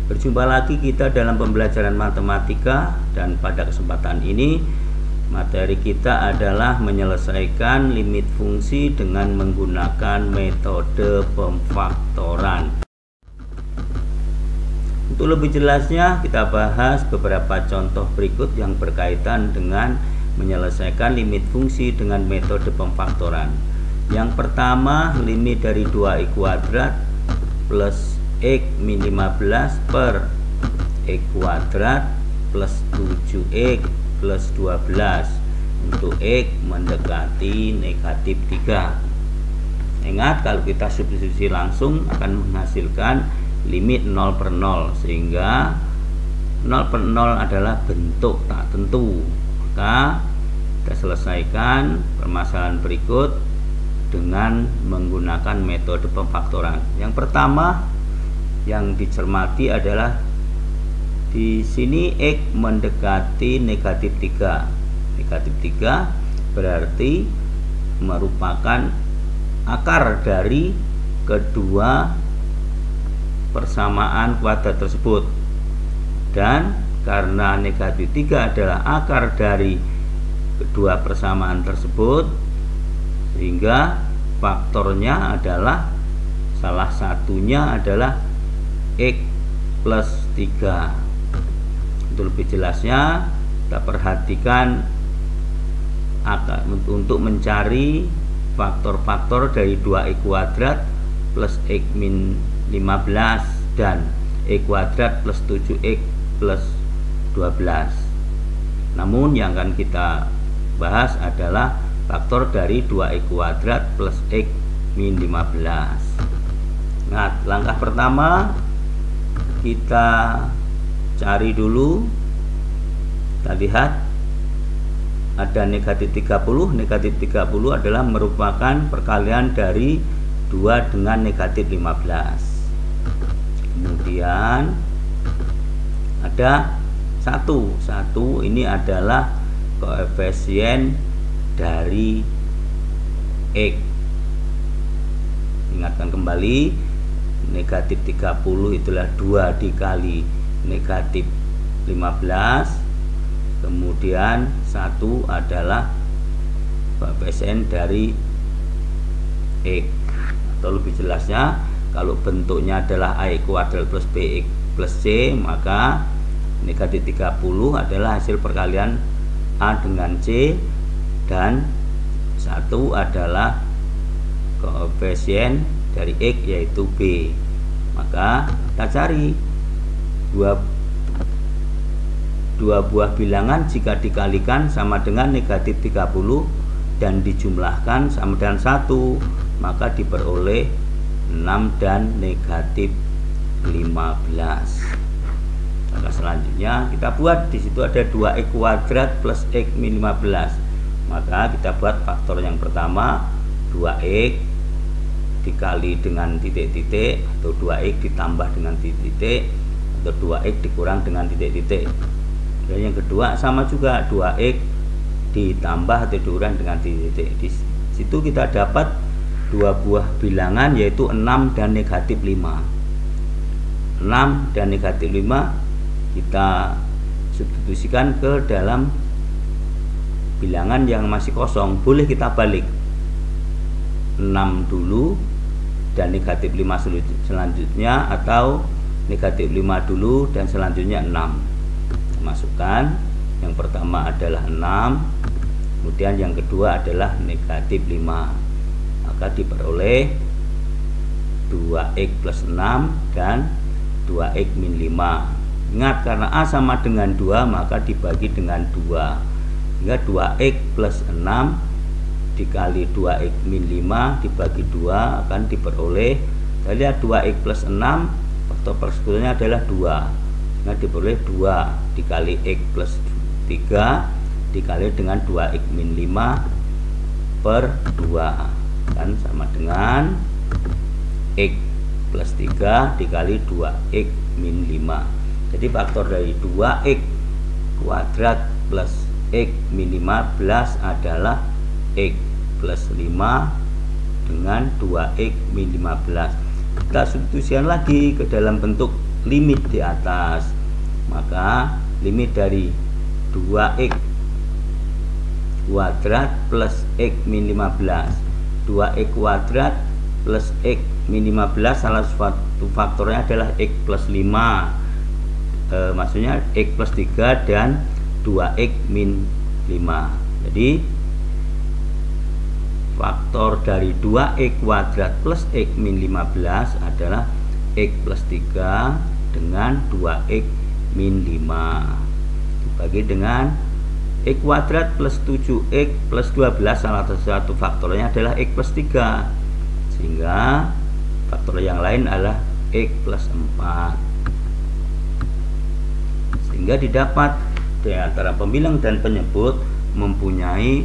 Berjumpa lagi kita dalam pembelajaran matematika, dan pada kesempatan ini materi kita adalah menyelesaikan limit fungsi dengan menggunakan metode pemfaktoran. Untuk lebih jelasnya kita bahas beberapa contoh berikut yang berkaitan dengan menyelesaikan limit fungsi dengan metode pemfaktoran. Yang pertama, limit dari 2x kuadrat plus x min 15 per x kuadrat plus 7x plus 12 untuk x mendekati negatif 3. Ingat, kalau kita substitusi langsung akan menghasilkan limit 0 per 0, sehingga 0 per 0 adalah bentuk tak tentu. Maka kita selesaikan permasalahan berikut dengan menggunakan metode pemfaktoran. Yang pertama yang dicermati adalah di sini x mendekati negatif 3. Negatif 3 berarti merupakan akar dari kedua persamaan kuadrat tersebut, dan karena negatif 3 adalah akar dari kedua persamaan tersebut, sehingga faktornya adalah salah satunya adalah x plus 3. Untuk lebih jelasnya kita perhatikan untuk mencari faktor-faktor dari 2x kuadrat plus x min 15 dan x kuadrat plus 7x plus 12. Namun yang akan kita bahas adalah faktor dari 2x kuadrat plus x min 15. Nah, langkah pertama kita cari dulu. Kita lihat ada negatif 30. Negatif 30 adalah merupakan perkalian dari 2 dengan negatif 15. Kemudian ada 1 ini adalah koefisien dari x. Ingatkan kembali, negatif 30 itulah 2 dikali negatif 15, kemudian 1 adalah koefisien dari x. Atau lebih jelasnya, kalau bentuknya adalah ax kuadrat plus bx plus c, maka negatif 30 adalah hasil perkalian a dengan c, dan 1 adalah koefisien dari x yaitu b. Maka kita cari dua buah bilangan jika dikalikan sama dengan negatif 30 dan dijumlahkan sama dengan 1, maka diperoleh 6 dan negatif 15. Maka selanjutnya kita buat, di situ ada 2x kuadrat plus x min 15. Maka kita buat faktor yang pertama 2x dikali dengan titik-titik, atau 2x ditambah dengan titik-titik, atau 2x dikurang dengan titik-titik. Dan yang kedua sama juga 2x ditambah atau dikurang dengan titik-titik. Di situ kita dapat dua buah bilangan yaitu 6 dan negatif 5. 6 dan negatif 5 kita substitusikan ke dalam bilangan yang masih kosong. Boleh kita balik 6 dulu dan negatif 5 selanjutnya, atau negatif 5 dulu dan selanjutnya 6. Masukkan, yang pertama adalah 6, kemudian yang kedua adalah negatif 5, maka diperoleh 2x plus 6 dan 2x min 5. Ingat, karena a sama dengan 2 maka dibagi dengan 2, hingga 2x plus 6 dikali 2x min 5 dibagi 2 akan diperoleh, kita lihat 2x plus 6 faktor persekutuannya adalah 2, nah diperoleh 2 dikali x plus 3 dikali dengan 2x min 5 per 2 kan sama dengan x plus 3 dikali 2x min 5. Jadi faktor dari 2x kuadrat plus x min 15 adalah x plus 5 dengan 2x min 15. Kita substitusikan lagi ke dalam bentuk limit di atas. Maka limit dari 2x kuadrat plus x min 15, 2x kuadrat plus x min 15 salah satu faktornya adalah x plus 5, maksudnya x plus 3 dan 2x min 5. Jadi faktor dari 2x kuadrat plus x min 15 adalah x plus 3 dengan 2x min 5 dibagi dengan x kuadrat plus 7x plus 12, salah satu faktornya adalah x plus 3, sehingga faktor yang lain adalah x plus 4, sehingga didapat di antara pembilang dan penyebut mempunyai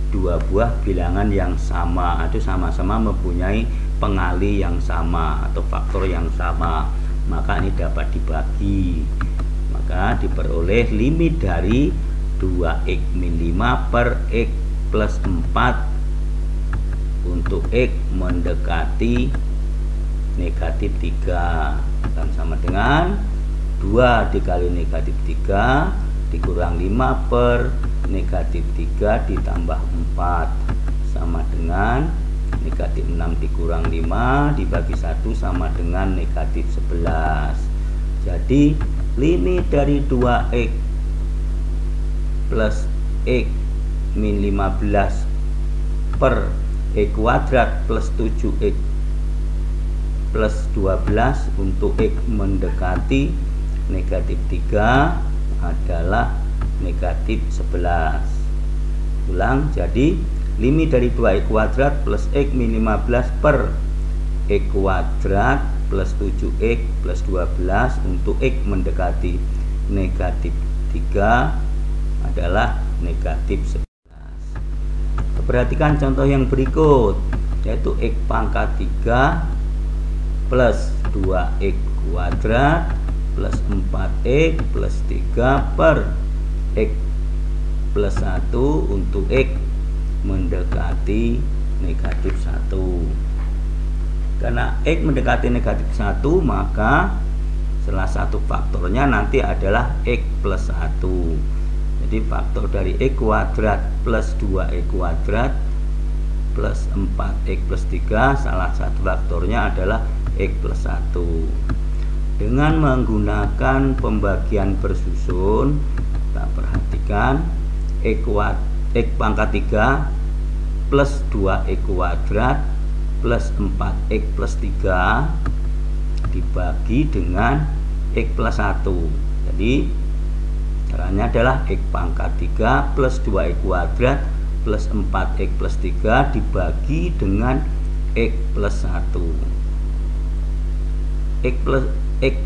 dua buah bilangan yang sama atau sama-sama mempunyai pengali yang sama atau faktor yang sama, maka ini dapat dibagi. Maka diperoleh limit dari 2x min 5 per x plus 4 untuk x mendekati negatif 3 akan sama dengan 2 dikali negatif 3 dikurang 5 per negatif 3 ditambah 4 sama dengan negatif 6 dikurang 5 dibagi 1 sama dengan negatif 11. Jadi limit dari 2x plus x min 15 per x kuadrat plus 7x plus 12 untuk x mendekati negatif 3 adalah negatif 11. Ulang, jadi limit dari 2x kuadrat plus x min 15 per x kuadrat plus 7x plus 12 untuk x mendekati negatif 3 adalah negatif 11. Perhatikan contoh yang berikut, yaitu x pangkat 3 plus 2x kuadrat plus 4x plus 3 per x plus 1 untuk x mendekati negatif 1. Karena x mendekati negatif 1, maka salah satu faktornya nanti adalah x plus 1. Jadi faktor dari x kuadrat plus 2x kuadrat plus 4x plus 3, salah satu faktornya adalah x plus 1. Dengan menggunakan pembagian bersusun, kita perhatikan x pangkat 3 plus 2x kuadrat plus 4x plus 3 dibagi dengan x plus 1. Jadi caranya adalah x pangkat 3 plus 2x kuadrat plus 4x plus 3 dibagi dengan x plus 1. X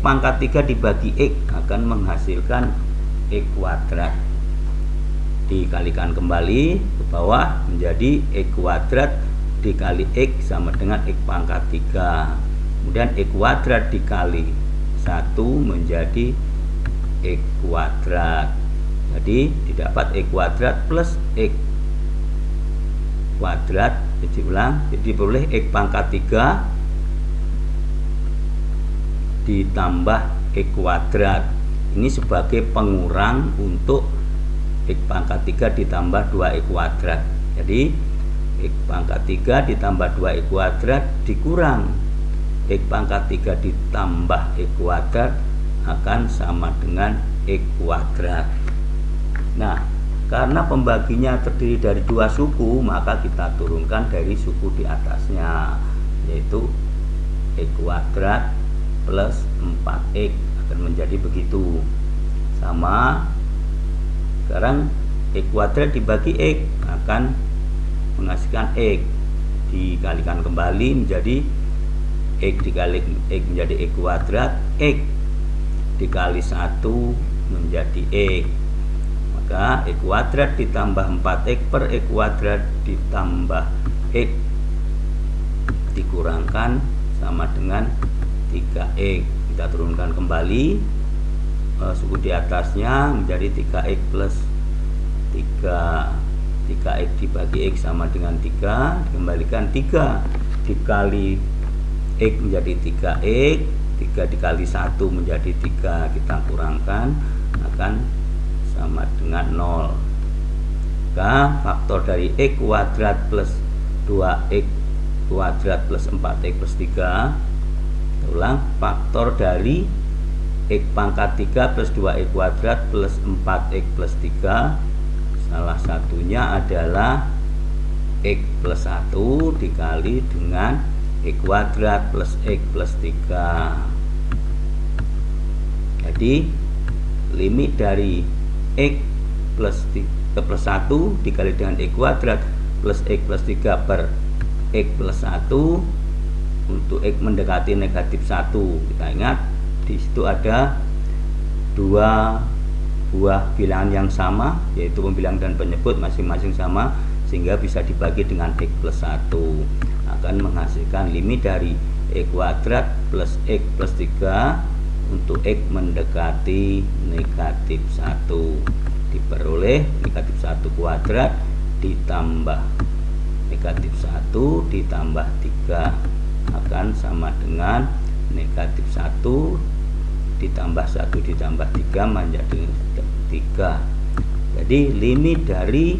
pangkat 3 dibagi x akan menghasilkan x kuadrat. Dikalikan kembali ke bawah menjadi x kuadrat dikali x sama dengan x pangkat 3. Kemudian x kuadrat dikali 1 menjadi x kuadrat. Jadi didapat x kuadrat plus x kuadrat. Jadi ulang, jadi boleh x pangkat 3 ditambah x kuadrat. Ini sebagai pengurang untuk x pangkat 3 ditambah 2x kuadrat. Jadi x pangkat 3 ditambah 2x kuadrat dikurang x pangkat 3 ditambah x kuadrat akan sama dengan x kuadrat. Nah, karena pembaginya terdiri dari dua suku, maka kita turunkan dari suku di atasnya, yaitu x kuadrat plus 4x akan menjadi begitu. Sama, sekarang x kuadrat dibagi x akan menghasilkan x, dikalikan kembali menjadi x dikali x menjadi x kuadrat, x dikali 1 menjadi x. Maka x kuadrat ditambah 4x per x kuadrat ditambah x dikurangkan sama dengan 3x. Kita turunkan kembali suku di atasnya menjadi 3x plus 3. 3x dibagi x sama dengan 3, dikembalikan 3 dikali x menjadi 3x 3 dikali 1 menjadi 3, kita kurangkan akan sama dengan 0. Maka faktor dari x kuadrat plus 2x kuadrat plus 4x plus 3, ulang, faktor dari x pangkat 3 plus 2x kuadrat plus 4x plus 3, salah satunya adalah x plus 1 dikali dengan x kuadrat plus x plus 3. Jadi limit dari x plus 1 dikali dengan x kuadrat plus x plus 3 per x plus 1 untuk x mendekati negatif 1. Kita ingat di situ ada dua buah bilangan yang sama, yaitu pembilang dan penyebut masing-masing sama, sehingga bisa dibagi dengan x plus 1, akan menghasilkan limit dari x kuadrat plus x plus 3 untuk x mendekati negatif 1 diperoleh negatif 1 kuadrat ditambah negatif 1 ditambah 3 akan sama dengan negatif 1 ditambah 1 ditambah 3 menjadi 3. Jadi limit dari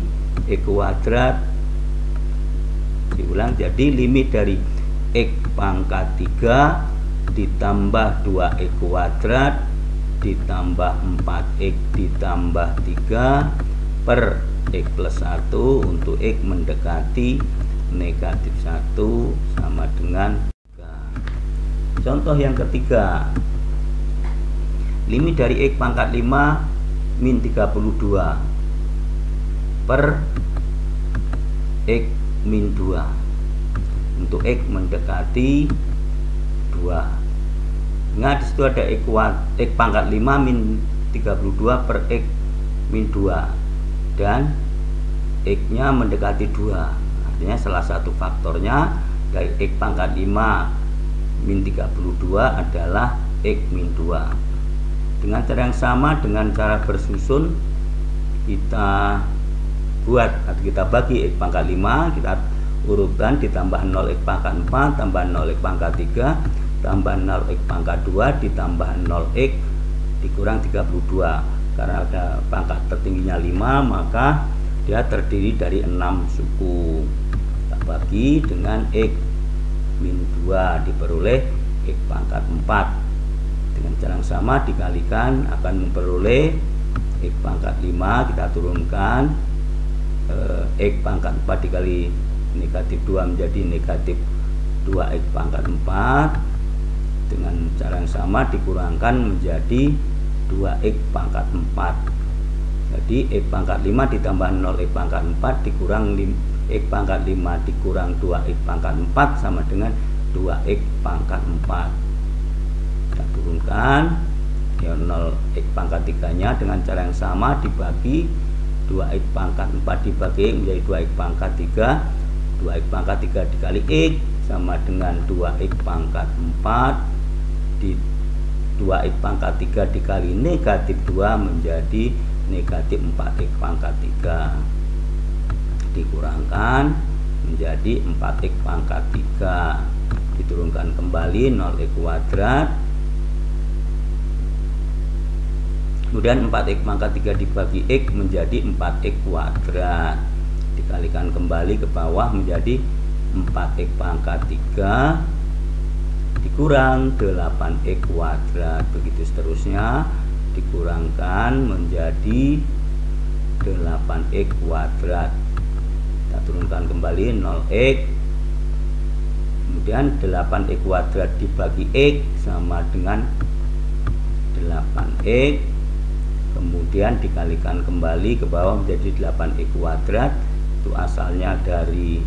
x kuadrat, diulang, jadi limit dari x pangkat 3 ditambah 2x kuadrat ditambah 4x ditambah 3 per x plus 1 untuk x mendekati negatif 1 sama dengan 3. Contoh yang ketiga, limit dari x pangkat 5 min 32 per x min 2 untuk x mendekati 2. Nah, disitu ada x pangkat 5 min 32 per x min 2 dan x nya mendekati 2. Artinya salah satu faktornya dari x pangkat 5 min 32 adalah x min 2. Dengan cara yang sama, dengan cara bersusun, kita buat atau kita bagi x pangkat 5, kita urutkan ditambah 0 x pangkat 4 tambah 0 x pangkat 3 tambah 0 x pangkat 2 ditambah 0 x dikurang 32. Karena ada pangkat tertingginya 5, maka dia terdiri dari 6 suku. Kita bagi dengan x min 2 diperoleh x pangkat 4. Dengan cara yang sama dikalikan akan memperoleh x pangkat 5, kita turunkan x pangkat 4 dikali negatif 2 menjadi negatif 2x pangkat 4. Dengan cara yang sama dikurangkan menjadi 2x pangkat 4. Jadi x pangkat 5 ditambah 0 x pangkat 4 dikurang x pangkat 5 dikurang 2x pangkat 4 sama dengan 2x pangkat 4. Kita turunkan ya 0 x pangkat 3 nya dengan cara yang sama dibagi 2x pangkat 4 dibagi menjadi 2x pangkat 3. 2x pangkat 3 dikali x sama dengan 2x pangkat 4 di 2x pangkat 3 dikali negatif 2 menjadi negatif 4x pangkat 3 dikurangkan menjadi 4x pangkat 3, diturunkan kembali 0x kuadrat, kemudian 4x pangkat 3 dibagi x menjadi 4x kuadrat, dikalikan kembali ke bawah menjadi 4x pangkat 3 dikurang 8x kuadrat, begitu seterusnya dikurangkan menjadi 8x kuadrat. Kita turunkan kembali 0x, kemudian 8x kuadrat dibagi x sama dengan 8x, kemudian dikalikan kembali ke bawah menjadi 8x kuadrat. Itu asalnya dari,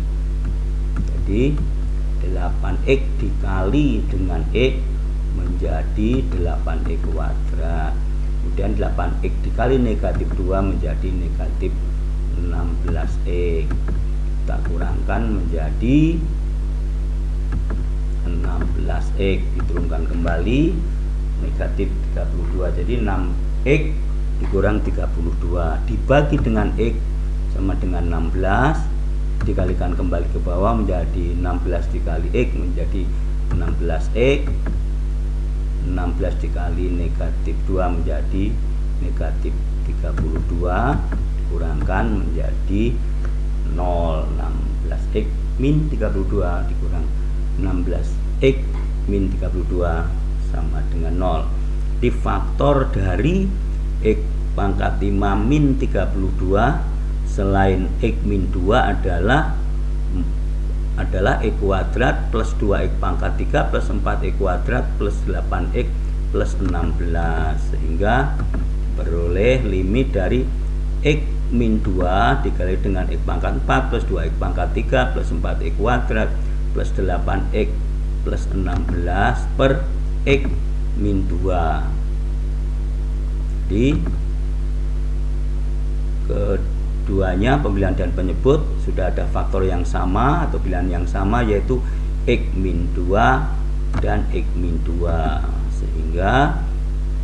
jadi 8x dikali dengan x menjadi 8x kuadrat, kemudian 8x dikali negatif 2 menjadi negatif 16x. Kita kurangkan menjadi 16x, diturunkan kembali negatif 32, jadi 6x dikurang 32 dibagi dengan x sama dengan 16, dikalikan kembali ke bawah menjadi 16 dikali x menjadi 16x, 16 dikali negatif 2 menjadi negatif 32, dikurangkan menjadi 0. 16x min 32 dikurang 16x min 32 sama dengan 0. Di faktor dari x pangkat 5 min 32 selain x min 2 adalah x kuadrat plus 2x pangkat 3 plus 4x kuadrat plus 8x plus 16, sehingga beroleh limit dari x min 2 dikali dengan x pangkat 4 plus 2x pangkat 3 plus 4x kuadrat plus 8x plus 16 per x min 2. Di keduanya pemilihan dan penyebut sudah ada faktor yang sama atau pilihan yang sama, yaitu x min 2 dan x min 2, sehingga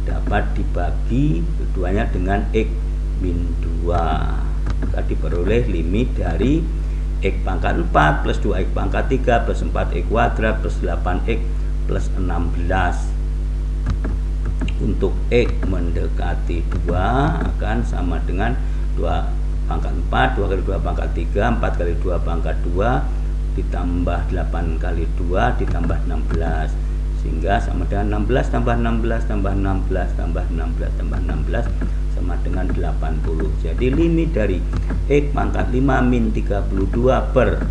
dapat dibagi keduanya dengan x min 2, maka diperoleh limit dari x pangkat 4 plus 2x pangkat 3 plus 4x kuadrat plus 8x plus 16. Untuk x mendekati 2 akan sama dengan 2 pangkat 4, 2 kali 2 pangkat 3, 4 kali 2 pangkat 2 ditambah 8 kali 2 ditambah 16, sehingga sama dengan 16 tambah 16 tambah 16 tambah 16 tambah 16 sama dengan 80. Jadi limit dari x pangkat 5 min 32 per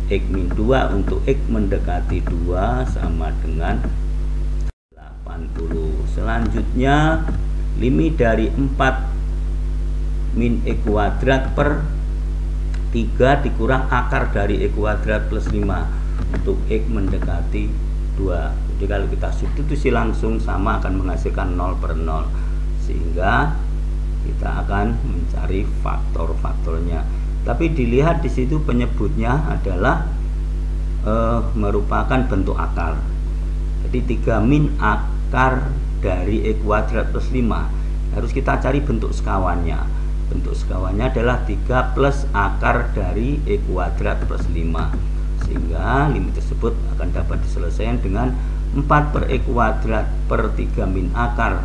x min 2 untuk x mendekati 2 sama dengan 80. Selanjutnya limit dari 4 min x kuadrat per 3 dikurang akar dari x kuadrat plus 5 untuk x mendekati 2. Jadi kalau kita substitusi langsung sama akan menghasilkan 0 per 0, sehingga kita akan mencari faktor-faktornya. Tapi dilihat di situ penyebutnya adalah merupakan bentuk akar. Jadi 3 min akar dari x kuadrat plus 5, harus kita cari bentuk sekawannya. Bentuk sekawannya adalah 3 plus akar dari x kuadrat plus 5, sehingga limit tersebut akan dapat diselesaikan dengan 4 per x kuadrat per 3 min akar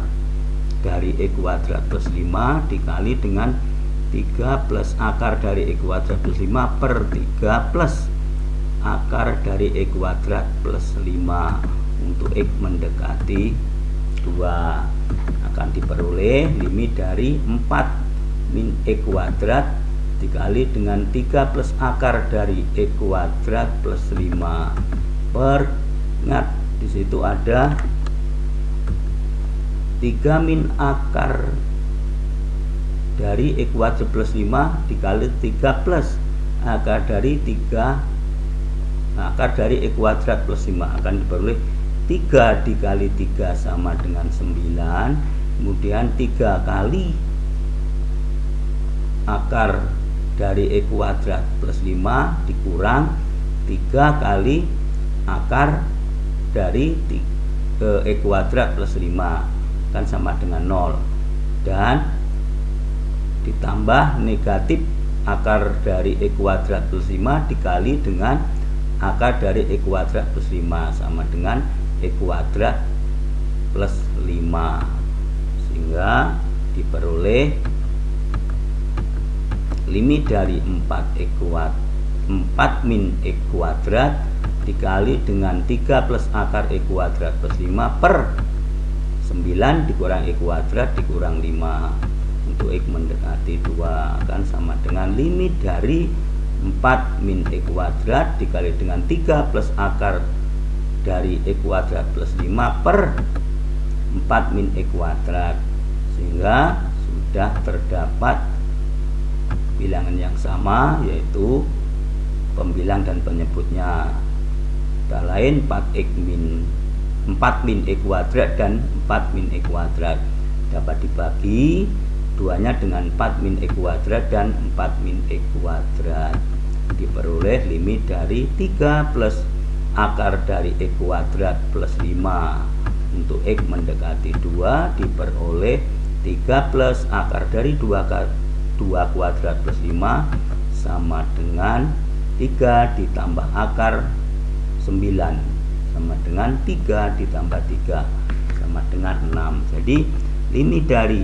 dari x kuadrat plus 5 dikali dengan 3 plus akar dari x kuadrat plus 5 per 3 plus akar dari x kuadrat plus 5 untuk x mendekati 2, akan diperoleh limit dari 4 min x kuadrat dikali dengan 3 plus akar dari x kuadrat plus 5 per, ingat di situ ada 3 min akar dari x kuadrat plus 5 dikali 3 plus akar dari 3 akar dari x kuadrat plus 5 akan diperoleh 3 dikali 3 sama dengan 9, kemudian 3 kali akar dari x kuadrat plus 5 dikurang 3 kali akar dari x kuadrat plus 5 kan sama dengan 0, dan ditambah negatif akar dari x kuadrat plus 5 dikali dengan akar dari x kuadrat plus 5 sama dengan x kuadrat plus 5, sehingga diperoleh limit dari 4 min x kuadrat dikali dengan 3 plus akar x kuadrat plus 5 per 9 dikurang x kuadrat dikurang 5 untuk x mendekati 2 akan sama dengan limit dari 4 min x kuadrat dikali dengan 3 plus akar dari x kuadrat plus 5 per 4 min x kuadrat, sehingga sudah terdapat bilangan yang sama, yaitu pembilang dan penyebutnya. Tak lain 4 min x kuadrat dan 4 min x kuadrat dapat dibagi duanya dengan 4 min x kuadrat dan 4 min x kuadrat, diperoleh limit dari 3 plus akar dari x kuadrat plus 5 untuk x mendekati 2 diperoleh 3 plus akar dari 2 kuadrat plus 5 sama dengan 3 ditambah akar 9 sama dengan 3 ditambah 3 sama dengan 6. Jadi limit dari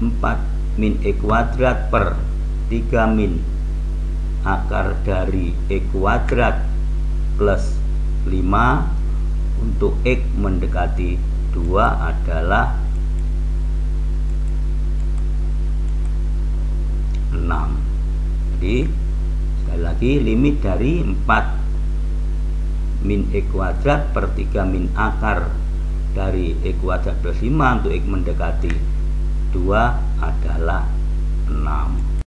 4 min E kuadrat per 3 min akar dari E kuadrat plus 5 untuk X mendekati 2 adalah 6. Jadi sekali lagi limit dari 4 min E kuadrat per 3 min akar dari E kuadrat plus 5 untuk X mendekati 2 adalah 6.